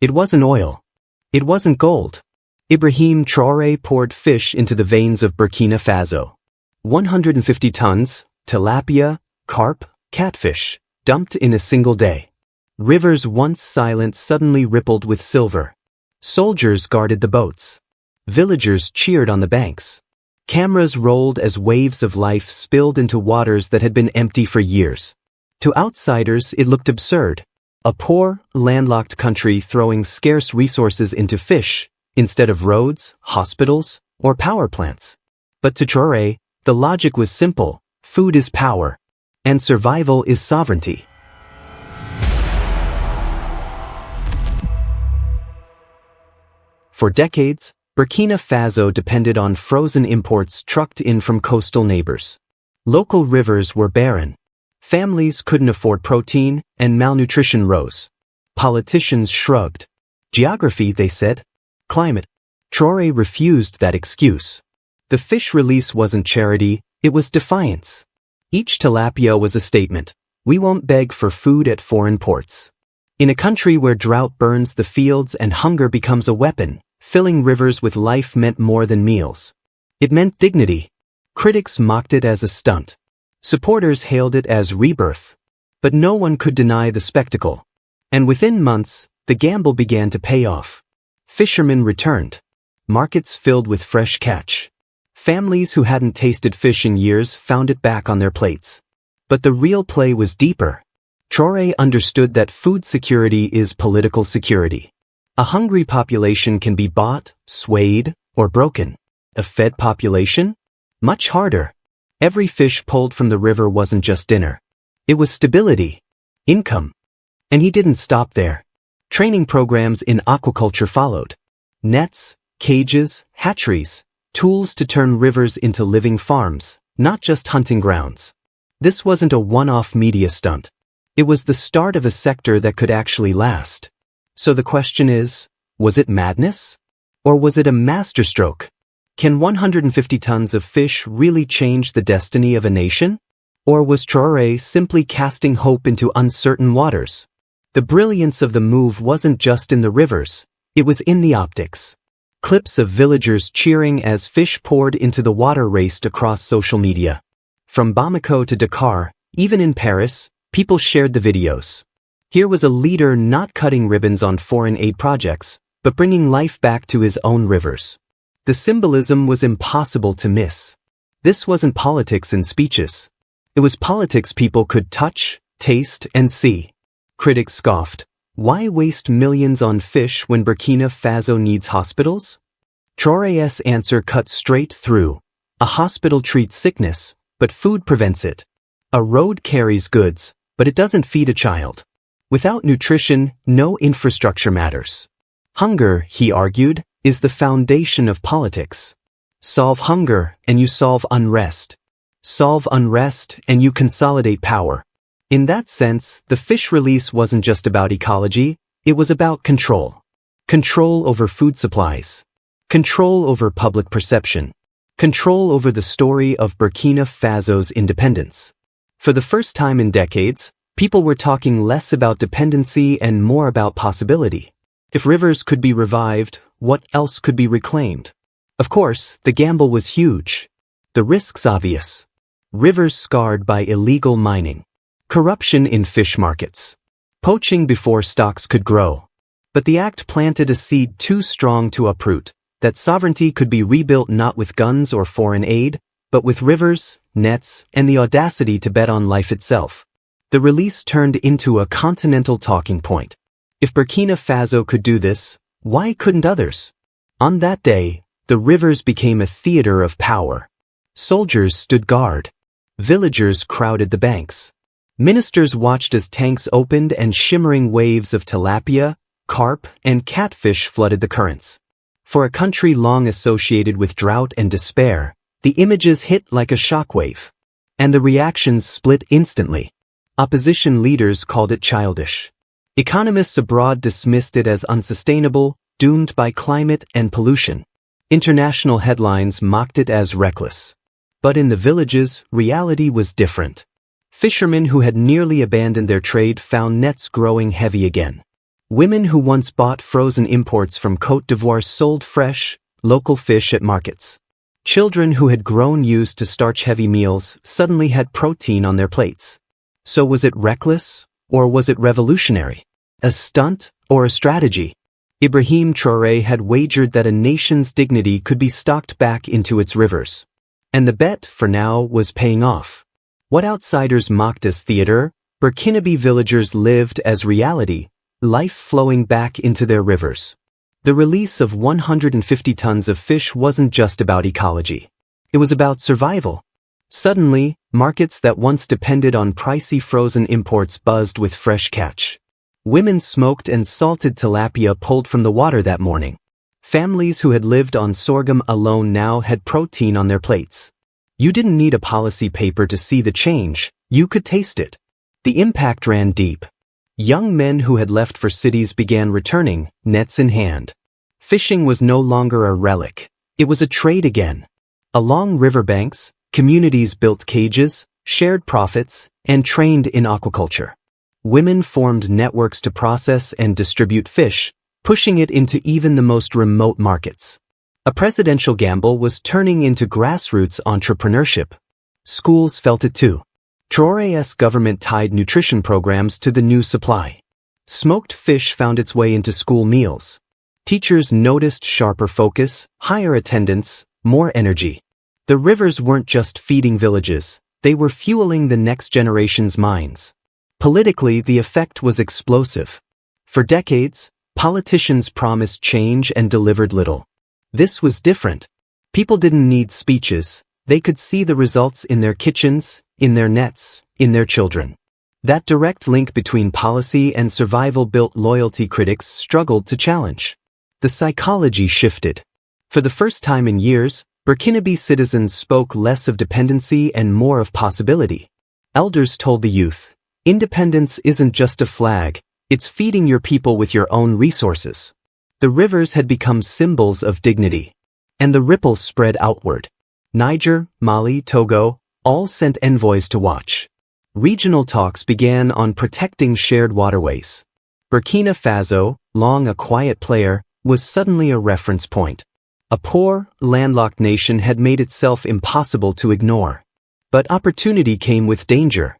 It wasn't oil. It wasn't gold. Ibrahim Traoré poured fish into the veins of Burkina Faso. 150 tons, tilapia, carp, catfish, dumped in a single day. Rivers once silent suddenly rippled with silver. Soldiers guarded the boats. Villagers cheered on the banks. Cameras rolled as waves of life spilled into waters that had been empty for years. To outsiders, it looked absurd. A poor, landlocked country throwing scarce resources into fish instead of roads, hospitals, or power plants. But to Traoré, the logic was simple: food is power, and survival is sovereignty. For decades, Burkina Faso depended on frozen imports trucked in from coastal neighbors. Local rivers were barren. Families couldn't afford protein, and malnutrition rose. Politicians shrugged. Geography, they said. Climate. Traoré refused that excuse. The fish release wasn't charity, it was defiance. Each tilapia was a statement: we won't beg for food at foreign ports. In a country where drought burns the fields and hunger becomes a weapon, filling rivers with life meant more than meals. It meant dignity. Critics mocked it as a stunt. Supporters hailed it as rebirth. But no one could deny the spectacle. And within months, the gamble began to pay off. Fishermen returned. Markets filled with fresh catch. Families who hadn't tasted fish in years found it back on their plates. But the real play was deeper. Traoré understood that food security is political security. A hungry population can be bought, swayed, or broken. A fed population? Much harder. Every fish pulled from the river wasn't just dinner. It was stability, income. And he didn't stop there. Training programs in aquaculture followed. Nets, cages, hatcheries, tools to turn rivers into living farms, not just hunting grounds. This wasn't a one-off media stunt. It was the start of a sector that could actually last. So the question is, was it madness? Or was it a masterstroke? Can 150 tons of fish really change the destiny of a nation? Or was Traoré simply casting hope into uncertain waters? The brilliance of the move wasn't just in the rivers, it was in the optics. Clips of villagers cheering as fish poured into the water raced across social media. From Bamako to Dakar, even in Paris, people shared the videos. Here was a leader not cutting ribbons on foreign aid projects, but bringing life back to his own rivers. The symbolism was impossible to miss. This wasn't politics in speeches. It was politics people could touch, taste, and see. Critics scoffed. Why waste millions on fish when Burkina Faso needs hospitals? Traoré's answer cut straight through. A hospital treats sickness, but food prevents it. A road carries goods, but it doesn't feed a child. Without nutrition, no infrastructure matters. Hunger, he argued, is the foundation of politics. Solve hunger, and you solve unrest. Solve unrest, and you consolidate power. In that sense, the fish release wasn't just about ecology, it was about control. Control over food supplies. Control over public perception. Control over the story of Burkina Faso's independence. For the first time in decades, people were talking less about dependency and more about possibility. If rivers could be revived, what else could be reclaimed? Of course, the gamble was huge. The risks obvious. Rivers scarred by illegal mining. Corruption in fish markets. Poaching before stocks could grow. But the act planted a seed too strong to uproot, that sovereignty could be rebuilt not with guns or foreign aid, but with rivers, nets, and the audacity to bet on life itself. The release turned into a continental talking point. If Burkina Faso could do this, why couldn't others? On that day, the rivers became a theater of power. Soldiers stood guard. Villagers crowded the banks. Ministers watched as tanks opened and shimmering waves of tilapia, carp, and catfish flooded the currents. For a country long associated with drought and despair, the images hit like a shockwave. And the reactions split instantly. Opposition leaders called it childish. Economists abroad dismissed it as unsustainable, doomed by climate and pollution. International headlines mocked it as reckless. But in the villages, reality was different. Fishermen who had nearly abandoned their trade found nets growing heavy again. Women who once bought frozen imports from Côte d'Ivoire sold fresh, local fish at markets. Children who had grown used to starch-heavy meals suddenly had protein on their plates. So was it reckless, or was it revolutionary? A stunt, or a strategy? Ibrahim Traoré had wagered that a nation's dignity could be stocked back into its rivers. And the bet, for now, was paying off. What outsiders mocked as theater, Burkinabe villagers lived as reality, life flowing back into their rivers. The release of 150 tons of fish wasn't just about ecology. It was about survival. Suddenly, markets that once depended on pricey frozen imports buzzed with fresh catch. Women smoked and salted tilapia pulled from the water that morning. Families who had lived on sorghum alone now had protein on their plates. You didn't need a policy paper to see the change, you could taste it. The impact ran deep. Young men who had left for cities began returning, nets in hand. Fishing was no longer a relic, it was a trade again. Along riverbanks, communities built cages, shared profits, and trained in aquaculture. Women formed networks to process and distribute fish, pushing it into even the most remote markets. A presidential gamble was turning into grassroots entrepreneurship. Schools felt it too. Traoré's government tied nutrition programs to the new supply. Smoked fish found its way into school meals. Teachers noticed sharper focus, higher attendance, more energy. The rivers weren't just feeding villages, they were fueling the next generation's minds. Politically, the effect was explosive. For decades, politicians promised change and delivered little. This was different. People didn't need speeches, they could see the results in their kitchens, in their nets, in their children. That direct link between policy and survival built loyalty critics struggled to challenge. The psychology shifted. For the first time in years, Burkinabe citizens spoke less of dependency and more of possibility. Elders told the youth, independence isn't just a flag, it's feeding your people with your own resources. The rivers had become symbols of dignity. And the ripples spread outward. Niger, Mali, Togo, all sent envoys to watch. Regional talks began on protecting shared waterways. Burkina Faso, long a quiet player, was suddenly a reference point. A poor, landlocked nation had made itself impossible to ignore. But opportunity came with danger.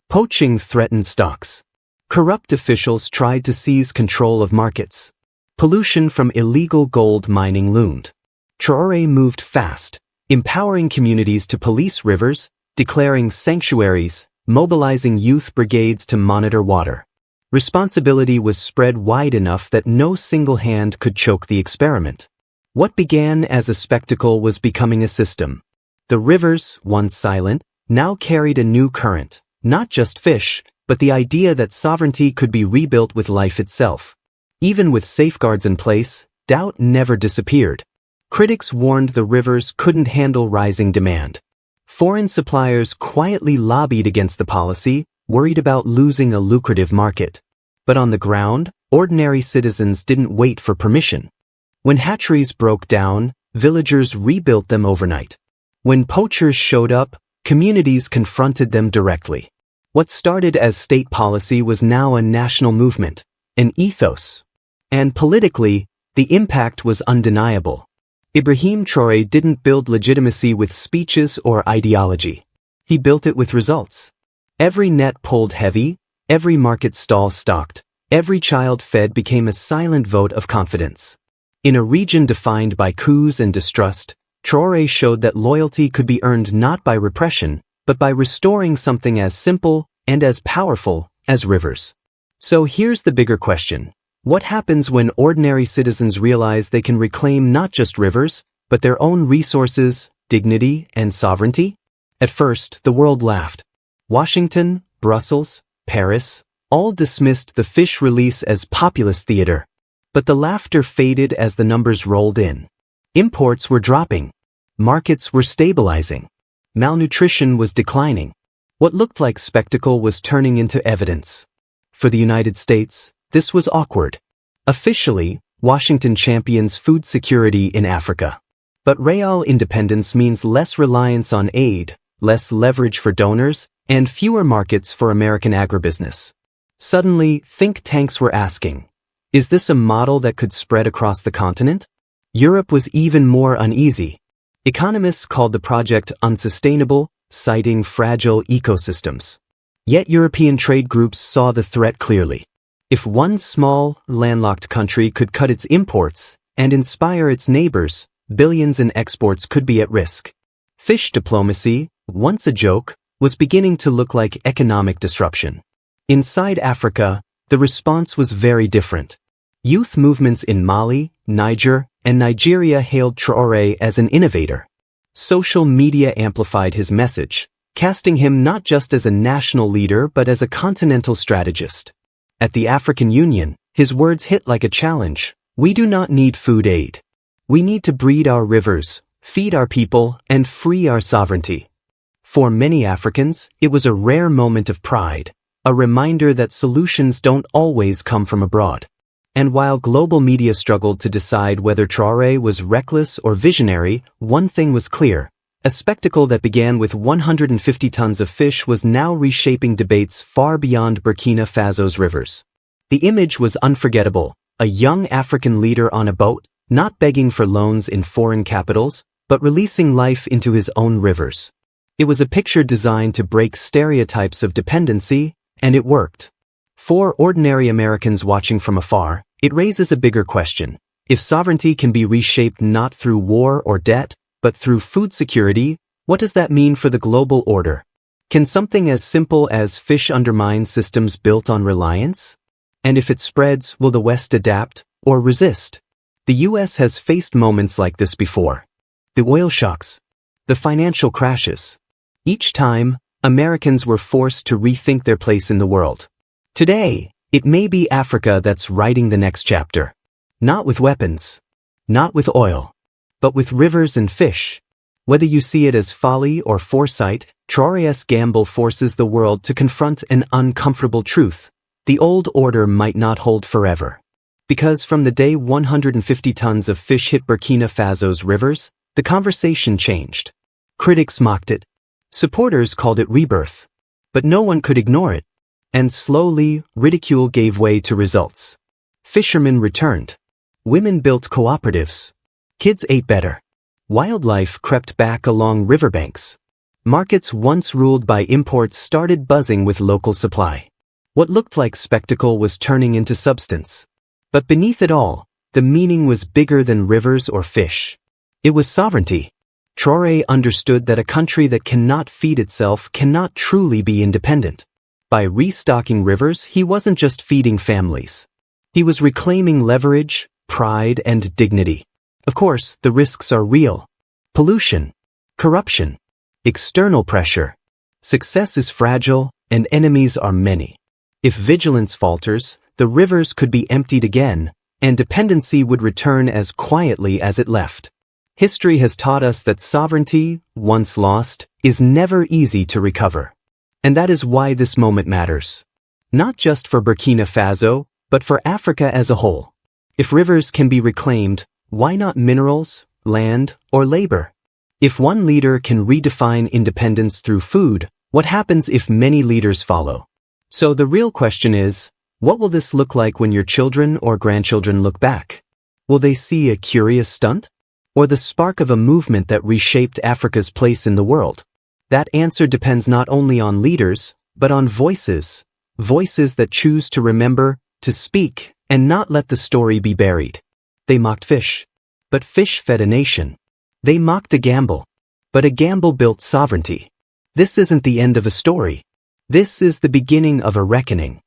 Poaching threatened stocks. Corrupt officials tried to seize control of markets. Pollution from illegal gold mining loomed. Traoré moved fast, empowering communities to police rivers, declaring sanctuaries, mobilizing youth brigades to monitor water. Responsibility was spread wide enough that no single hand could choke the experiment. What began as a spectacle was becoming a system. The rivers, once silent, now carried a new current, not just fish, but the idea that sovereignty could be rebuilt with life itself. Even with safeguards in place, doubt never disappeared. Critics warned the rivers couldn't handle rising demand. Foreign suppliers quietly lobbied against the policy, worried about losing a lucrative market. But on the ground, ordinary citizens didn't wait for permission. When hatcheries broke down, villagers rebuilt them overnight. When poachers showed up, communities confronted them directly. What started as state policy was now a national movement, an ethos. And politically, the impact was undeniable. Ibrahim Traoré didn't build legitimacy with speeches or ideology. He built it with results. Every net pulled heavy, every market stall stocked, every child fed became a silent vote of confidence. In a region defined by coups and distrust, Traoré showed that loyalty could be earned not by repression, but by restoring something as simple and as powerful as rivers. So here's the bigger question. What happens when ordinary citizens realize they can reclaim not just rivers, but their own resources, dignity, and sovereignty? At first, the world laughed. Washington, Brussels, Paris, all dismissed the fish release as populist theater. But the laughter faded as the numbers rolled in. Imports were dropping. Markets were stabilizing. Malnutrition was declining. What looked like spectacle was turning into evidence. For the United States, this was awkward. Officially, Washington champions food security in Africa. But real independence means less reliance on aid, less leverage for donors, and fewer markets for American agribusiness. Suddenly, think tanks were asking, Is this a model that could spread across the continent? Europe was even more uneasy. Economists called the project unsustainable, citing fragile ecosystems. Yet European trade groups saw the threat clearly. If one small, landlocked country could cut its imports and inspire its neighbors, billions in exports could be at risk. Fish diplomacy, once a joke, was beginning to look like economic disruption. Inside Africa, the response was very different. Youth movements in Mali, Niger, and Nigeria hailed Traoré as an innovator. Social media amplified his message, casting him not just as a national leader but as a continental strategist. At the African Union, his words hit like a challenge. We do not need food aid. We need to breed our rivers, feed our people, and free our sovereignty. For many Africans, it was a rare moment of pride, a reminder that solutions don't always come from abroad. And while global media struggled to decide whether Traoré was reckless or visionary, one thing was clear. A spectacle that began with 150 tons of fish was now reshaping debates far beyond Burkina Faso's rivers. The image was unforgettable, a young African leader on a boat, not begging for loans in foreign capitals, but releasing life into his own rivers. It was a picture designed to break stereotypes of dependency, and it worked. For ordinary Americans watching from afar, it raises a bigger question. If sovereignty can be reshaped not through war or debt, but through food security, what does that mean for the global order? Can something as simple as fish undermine systems built on reliance? And if it spreads, will the West adapt or resist? The US has faced moments like this before. The oil shocks, the financial crashes. Each time, Americans were forced to rethink their place in the world. Today, it may be Africa that's writing the next chapter. Not with weapons, not with oil, but with rivers and fish. Whether you see it as folly or foresight, Traoré's gamble forces the world to confront an uncomfortable truth. The old order might not hold forever. Because from the day 150 tons of fish hit Burkina Faso's rivers, the conversation changed. Critics mocked it. Supporters called it rebirth. But no one could ignore it. And slowly, ridicule gave way to results. Fishermen returned. Women built cooperatives. Kids ate better. Wildlife crept back along riverbanks. Markets once ruled by imports started buzzing with local supply. What looked like spectacle was turning into substance. But beneath it all, the meaning was bigger than rivers or fish. It was sovereignty. Traoré understood that a country that cannot feed itself cannot truly be independent. By restocking rivers, he wasn't just feeding families. He was reclaiming leverage, pride, and dignity. Of course, the risks are real. Pollution, corruption, external pressure. Success is fragile, and enemies are many. If vigilance falters, the rivers could be emptied again, and dependency would return as quietly as it left. History has taught us that sovereignty, once lost, is never easy to recover. And that is why this moment matters. Not just for Burkina Faso, but for Africa as a whole. If rivers can be reclaimed, why not minerals, land, or labor? If one leader can redefine independence through food, what happens if many leaders follow? So the real question is, what will this look like when your children or grandchildren look back? Will they see a curious stunt? Or the spark of a movement that reshaped Africa's place in the world? That answer depends not only on leaders, but on voices. Voices that choose to remember, to speak, and not let the story be buried. They mocked fish. But fish fed a nation. They mocked a gamble. But a gamble built sovereignty. This isn't the end of a story. This is the beginning of a reckoning.